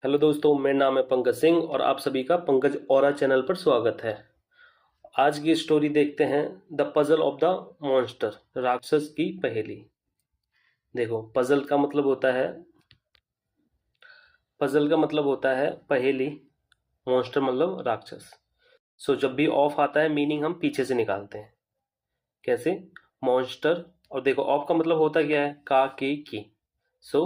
Hello दोस्तों, मेरा नाम है पंकज सिंह और आप सभी का पंकज औरा चैनल पर स्वागत है। आज की स्टोरी देखते हैं, the puzzle of the monster, राक्षस की पहेली। देखो, पजल का मतलब होता है पहेली। मॉन्स्टर मतलब राक्षस। सो जब भी ऑफ आता है मीनिंग हम पीछे से निकालते हैं। कैसे? मॉन्स्टर। और देखो, ऑफ का मतलब होता क्या है? का, के, की। सो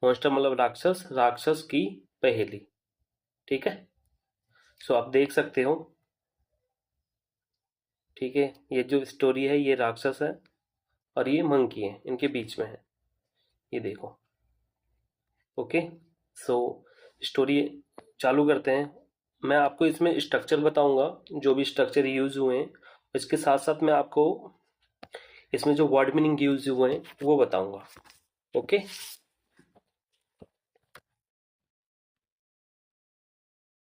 मॉन्स्टर मतलब राक्षस, राक्षस की पहेली। ठीक है। सो आप देख सकते हो। ठीक है, ये जो स्टोरी है ये राक्षस है और ये मंकी है, इनके बीच में है। ये देखो। ओके। सो स्टोरी चालू करते हैं। मैं आपको इसमें स्ट्रक्चर बताऊंगा, जो भी स्ट्रक्चर यूज हुए हैं। इसके साथ साथ मैं आपको इसमें जो वर्ड मीनिंग यूज हुए हैं वो बताऊंगा। ओके।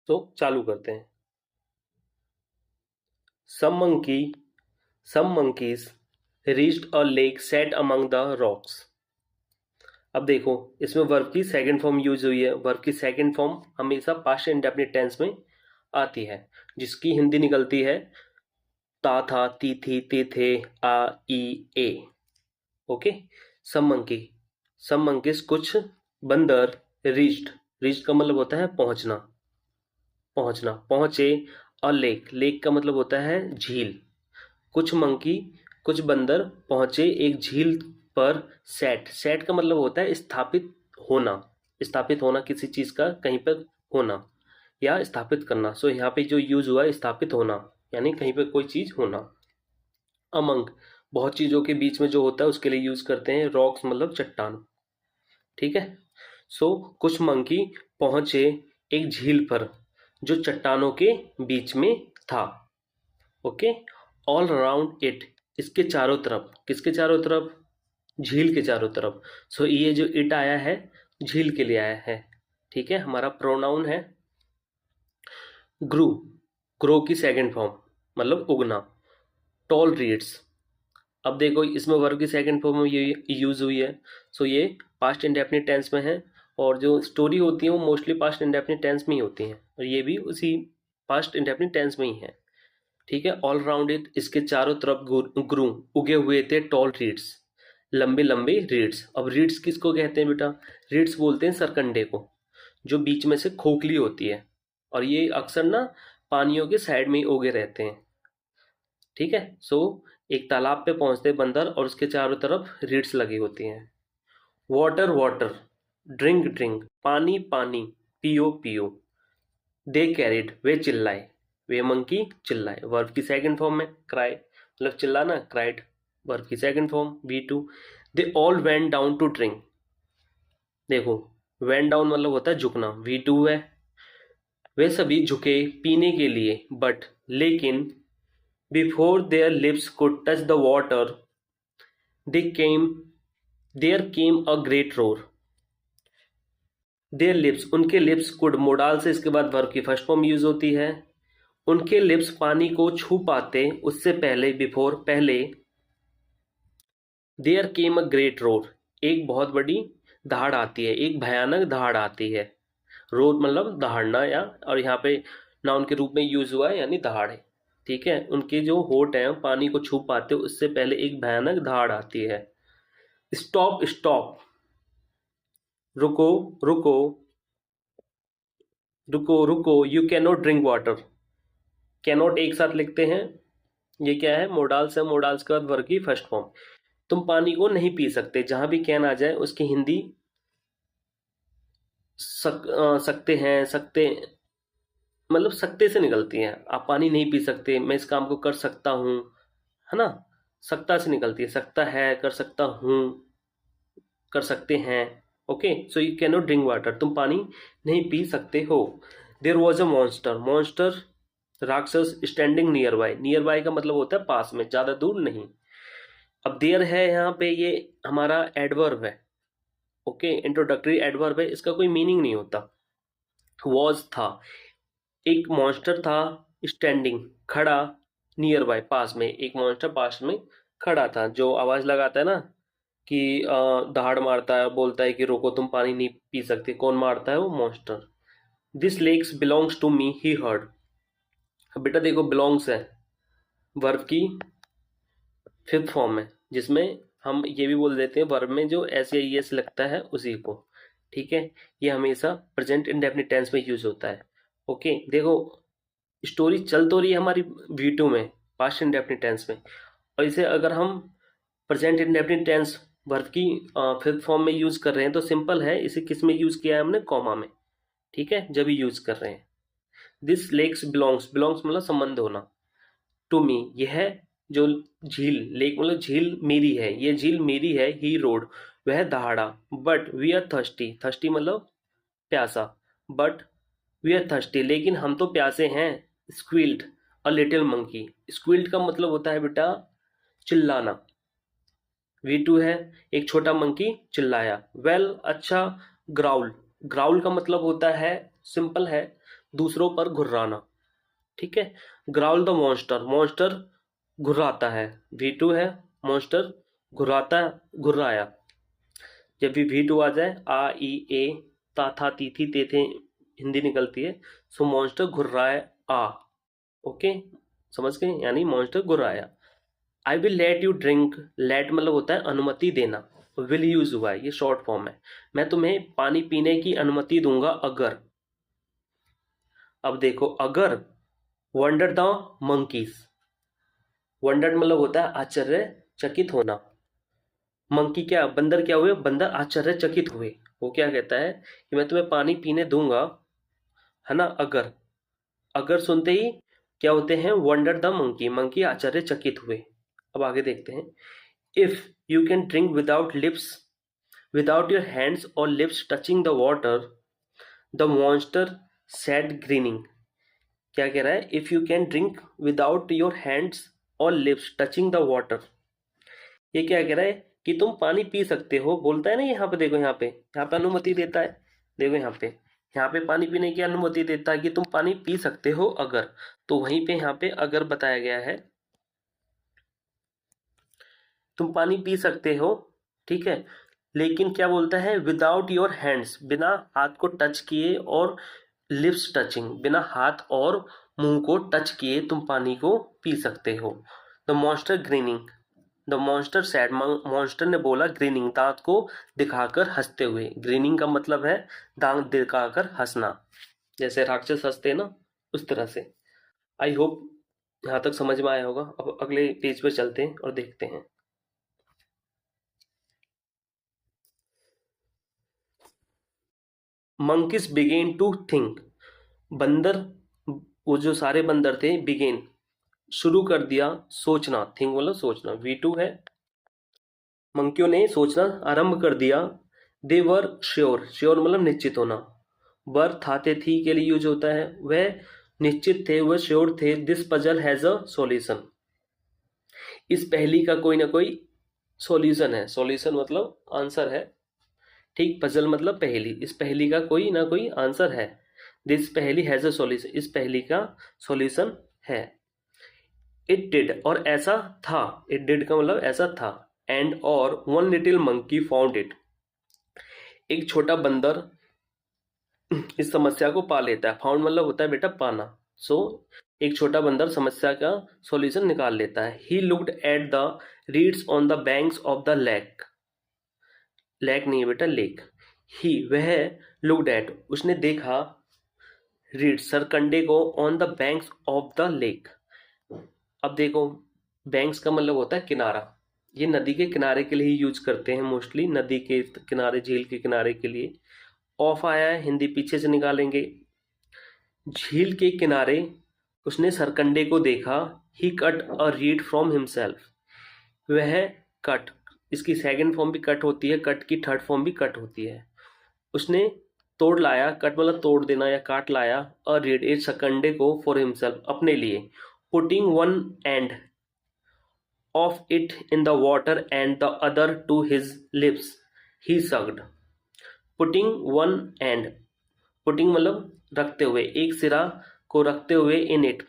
तो चालू करते हैं। Some monkey some monkeys reached a lake set among the rocks। अब देखो, इसमें वर्ब की सेकंड फॉर्म यूज हुई है। वर्ब की सेकंड फॉर्म हमेशा पास्ट इंडेफिनिट टेंस में आती है, जिसकी हिंदी निकलती है ता था, ती थी, ते थे, आ, ई, ए। ओके। सम मंकी सम मंकीज कुछ बंदर रीच्ड। रीच्ड का मतलब होता है पहुंचना, पहुंचना, पहुंचे। अ लेक, लेक का मतलब होता है झील। कुछ मंकी कुछ बंदर पहुंचे एक झील पर। सेट, सेट का मतलब होता है स्थापित होना। स्थापित होना किसी चीज का कहीं पर होना या स्थापित करना। सो यहाँ पे जो यूज हुआ है स्थापित होना, यानी कहीं पर कोई चीज होना। अमंग बहुत चीजों के बीच में जो होता है उसके लिए यूज करते हैं। रॉक्स मतलब चट्टान। ठीक है। सो कुछ मंकी पहुंचे एक झील पर जो चट्टानों के बीच में था। ओके। ऑल अराउंड इट, इसके चारों तरफ। किसके चारों तरफ? झील के चारों तरफ। सो ये जो इट आया है झील के लिए आया है। ठीक है, हमारा प्रोनाउन है ग्रू। ग्रो की सेकंड फॉर्म मतलब उगना। Tall reeds. अब देखो, इसमें वर्ब की सेकंड फॉर्म में ये यूज हुई है। सो ये पास्ट इंडेफिनिट टेंस में है। और जो स्टोरी होती है वो मोस्टली पास्ट इंडेफिनिट टेंस में ही होती हैं, और ये भी उसी पास्ट इंडेफिनिट टेंस में ही है। ठीक है। ऑल राउंड इट, इसके चारों तरफ ग्रू, उगे हुए थे टॉल रीड्स, लंबे लंबे रीड्स। अब रीड्स किसको कहते हैं बेटा? रीड्स बोलते हैं सरकंडे को, जो बीच में से खोखली होती है। और ये अक्सर ना पानियों के साइड में ही उगे रहते हैं। ठीक है। सो एक तालाब पे पहुंचते बंदर और उसके चारों तरफ रीड्स लगी होती हैं। वाटर वाटर, ड्रिंक ड्रिंक, पानी पानी, पियो पियो। दे कैरिड, वे चिल्लाए। वे मंकी चिल्लाए। वर्ब की सेकंड फॉर्म में क्राई मतलब चिल्लाना, क्राइड। वर्ब की second form V2। They all went down to drink. देखो, वेंट डाउन मतलब होता है झुकना, V2 है। वे सभी झुके पीने के लिए, बट लेकिन before their lips could touch the water they came there came a great roar. Their lips, उनके लिप्स, कुड मोडाल से इसके बाद वर्ब की फर्स्ट फॉर्म यूज होती है। उनके लिप्स पानी को छू पाते उससे पहले, बिफोर पहले। There came a great roar, एक बहुत बड़ी दहाड़ आती है, एक भयानक दहाड़ आती है। रोर मतलब दहाड़ना, या और यहाँ पे नाउन के रूप में यूज हुआ है यानी दहाड़ है। ठीक है। उनके जो होठ हैं पानी को छू पाते उससे पहले एक भयानक दहाड़ आती है। स्टॉप स्टॉप, रुको रुको, रुको रुको, you can not drink water. Cannot एक साथ लिखते हैं। ये क्या है? मोडाल्स है। मोडाल्स के बाद वर्ग की फर्स्ट फॉर्म। तुम पानी को नहीं पी सकते, जहां भी कैन आ जाए उसकी हिंदी सकते हैं, सकते मतलब सकते से निकलती है। आप पानी नहीं पी सकते, मैं इस काम को कर सकता हूँ, है ना। सकता से निकलती है, सकता है, कर सकता हूँ, कर सकते हैं। Okay. So you can not drink water, तुम पानी नहीं पी सकते हो। There was a monster, monster राक्षस, standing nearby. Nearby का मतलब होता है पास में, ज्यादा दूर नहीं। अब देयर है यहाँ पे, ये हमारा एडवर्ब है। ओके, इंट्रोडक्टरी एडवर्ब है, इसका कोई मीनिंग नहीं होता। वॉज था, एक मॉन्स्टर था। स्टैंडिंग खड़ा, नियर बाय पास में, एक मॉन्स्टर पास में खड़ा था, जो आवाज लगाता है ना कि दहाड़ मारता है, बोलता है कि रोको तुम पानी नहीं पी सकते। कौन मारता है? वो monster. This lakes belongs to me he heard. अब बेटा देखो बिलोंग्स है वर्ब की फिफ्थ फॉर्म है, जिसमें हम ये भी बोल देते हैं वर्ब में जो एस या एस लगता है उसी को। ठीक है, ये हमेशा प्रेजेंट इंडेफिनिट टेंस में यूज होता है। ओके देखो स्टोरी चल तो रही है हमारी V2 में पास्ट इंडेफिनिट टेंस में, और इसे अगर हम प्रेजेंट इंडेफिनिट टेंस वर्ब की फिफ्थ फॉर्म में यूज कर रहे हैं तो सिंपल है, इसे किस में यूज किया है हमने, कॉमा में। ठीक है, जब यूज कर रहे हैं। दिस लेक्स बिलोंग्स, बिलोंग्स मतलब संबंध होना, टू मी यह जो झील, लेक मतलब झील मेरी है, ये झील मेरी है, ही रोड वह दहाड़ा, but we are thirsty, thirsty मतलब प्यासा, बट वी आर थर्स्टी लेकिन हम तो प्यासे हैं, स्क्विल्ड अ लिटिल मंकी, स्क्विल्ड का मतलब होता है बेटा चिल्लाना, V2 है, एक छोटा मंकी चिल्लाया, वेल अच्छा, ग्राउल, ग्राउल का मतलब होता है सिंपल है दूसरों पर घुर्राना। ठीक है, ग्राउल द मॉन्स्टर, मॉन्स्टर घुर्राता है, V2 है, मॉन्स्टर घुर्राता घुर्राया। जब भी V2 आ जाए आ ई ए ता था ती थी ते थे हिंदी निकलती है, सो मॉन्स्टर घुर्राए आ। ओके समझ गए, यानी मॉन्स्टर घुर्राया। I will let you drink, let मतलब होता है अनुमति देना, विल यूज हुआ है, ये शॉर्ट फॉर्म है, मैं तुम्हें पानी पीने की अनुमति दूंगा अगर। अब देखो अगर, वंडर द मंकीज, वंडर मतलब होता है आश्चर्यचकित होना, मंकी क्या बंदर क्या हुए, बंदर आश्चर्यचकित हुए। वो क्या कहता है कि मैं तुम्हें पानी पीने दूंगा, है ना, अगर, अगर सुनते ही क्या होते हैं, वंडर द मंकी, मंकी आश्चर्यचकित हुए। अब आगे देखते हैं, if you can drink without lips, without your hands और lips touching the water, the monster said grinning. क्या कह रहा है, if you can drink without your hands और लिप्स टचिंग द वाटर, ये क्या कह रहा है कि तुम पानी पी सकते हो, बोलता है ना यहाँ पे, देखो यहाँ पे अनुमति देता है, देखो यहाँ पे पानी पीने की अनुमति देता है कि तुम पानी पी सकते हो अगर, तो वहीं पे यहाँ पे अगर बताया गया है, तुम पानी पी सकते हो। ठीक है, लेकिन क्या बोलता है, विदाउट योर हैंड्स बिना हाथ को टच किए, और लिप्स टचिंग बिना हाथ और मुंह को टच किए तुम पानी को पी सकते हो। The monster grinning, the monster sad, monster ने बोला, ग्रीनिंग दांत को दिखाकर हंसते हुए, ग्रीनिंग का मतलब है दांत दिखाकर हंसना, जैसे राक्षस हंसते हैं ना उस तरह से। आई होप यहाँ तक समझ में आया होगा। अब अगले पेज पर चलते हैं और देखते हैं। मंकीज बिगेन टू थिंक, बंदर, वो जो सारे बंदर थे, बिगेन शुरू कर दिया सोचना, थिंक मतलब सोचना, V2 है, मंकियों ने सोचना आरंभ कर दिया। दे वर श्योर, श्योर मतलब निश्चित होना, वर था थे थी के लिए यूज होता है, वह निश्चित थे, वह श्योर थे, this puzzle has a solution, इस पहेली का कोई ना कोई सॉल्यूशन है, सॉल्यूशन मतलब आंसर है। ठीक, पजल मतलब पहेली, इस पहेली का कोई ना कोई आंसर है, दिस पहेली हैज अ सॉल्यूशन, इस पहेली का सॉल्यूशन है। इट डिड और ऐसा था, इट डिड का मतलब ऐसा था, एंड और one little monkey found it, एक छोटा बंदर इस समस्या को पा लेता है, फाउंड मतलब होता है बेटा पाना, सो एक छोटा बंदर समस्या का सॉल्यूशन निकाल लेता है। He looked at the reads on the banks of the lake, lake नहीं है बेटा लेक, ही वह लुक्ड एट उसने देखा, रीड सरकंडे को, on the banks of the lake. अब देखो बैंक्स का मतलब होता है किनारा, ये नदी के किनारे के लिए ही यूज करते हैं मोस्टली, नदी के किनारे झील के किनारे के लिए। ऑफ आया है, हिंदी पीछे से निकालेंगे, झील के किनारे उसने सरकंडे को देखा, he cut a reed from himself, वह कट, इसकी सेकंड फॉर्म भी कट होती है, कट की थर्ड फॉर्म भी कट होती है, उसने तोड़ लाया, कट मतलब तोड़ देना या काट लाया, अ रीड एक सरकंडे को, फॉर हिमसेल्फ अपने लिए, putting one and of it in the water and the other to his lips, he sucked. Putting one end, putting मतलब रखते हुए, एक सिरा को रखते हुए, in it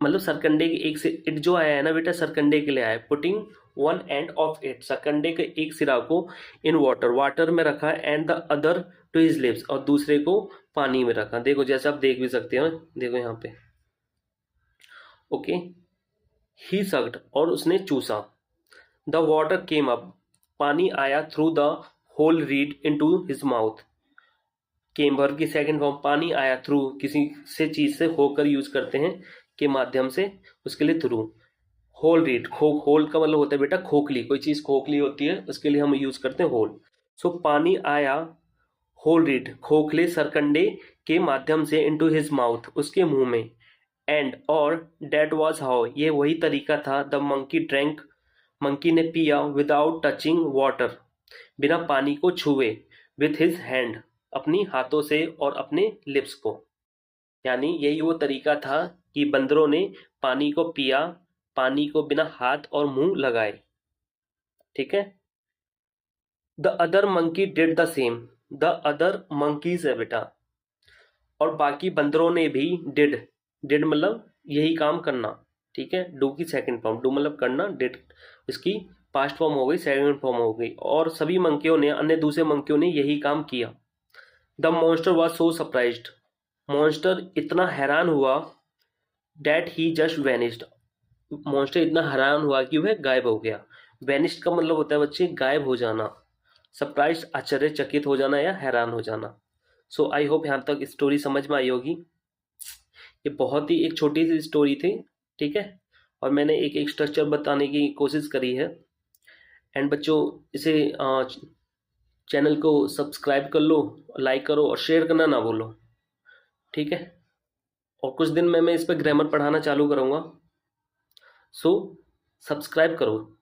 मतलब सरकंडे की एक से, इट जो आया है ना बेटा सरकंडे के लिए आया है, putting one end of it, सरकंडे के एक सिरा को इन वाटर, वाटर में रखा and the other to his lips, और दूसरे को पानी में रखा। देखो जैसे आप देख भी सकते हो, देखो यहाँ पे, ओके। ही सक्ड, और उसने चूसा। द वाटर केम अप, पानी आया through the hole reed into his mouth. Came verb की सेकंड फॉर्म, पानी आया थ्रू, किसी से चीज से होकर यूज करते हैं, के माध्यम से, उसके लिए थ्रू। होल रीड, होल का मतलब होता है बेटा खोखली, कोई चीज खोखली होती है उसके लिए हम यूज करते हैं होल। सो पानी आया होल रीड, खोखले सरकंडे के माध्यम से, इनटू हिज माउथ, उसके मुंह में। एंड, और, डेट वॉज हाउ, ये वही तरीका था, द मंकी ड्रैंक, मंकी ने पिया, विदाउट टचिंग वाटर, बिना पानी को छुए, विथ हिज हैंड, अपनी हाथों से और अपने लिप्स को। यानी यही वो तरीका था कि बंदरों ने पानी को पिया, पानी को बिना हाथ और मुंह लगाए। ठीक है। The other monkey did the same, the other monkeys है बेटा, और बाकी बंदरों ने भी डिड, डिड मतलब यही काम करना। ठीक है, डू की सेकंड फॉर्म, डू मतलब करना, डिड इसकी पास्ट फॉर्म हो गई, सेकंड फॉर्म हो गई, और सभी मंकियों ने, अन्य दूसरे मंकियों ने यही काम किया। The monster was so surprised, monster इतना हैरान हुआ, that he just vanished, monster इतना हैरान हुआ कि वह गायब हो गया। वैनिस्ड का मतलब होता है बच्चे गायब हो जाना, सरप्राइज आश्चर्यचकित हो जाना या हैरान हो जाना। सो आई होप यहाँ तक स्टोरी समझ में आई होगी। ये बहुत ही एक छोटी सी स्टोरी थी, ठीक है, और मैंने एक स्ट्रक्चर बताने की कोशिश करी है। एंड बच्चों, इसे चैनल को सब्सक्राइब कर लो, लाइक करो और शेयर करना ना भूलो। ठीक है, और कुछ दिन में मैं इस पर ग्रामर पढ़ाना चालू करूँगा। सो सब्सक्राइब करो।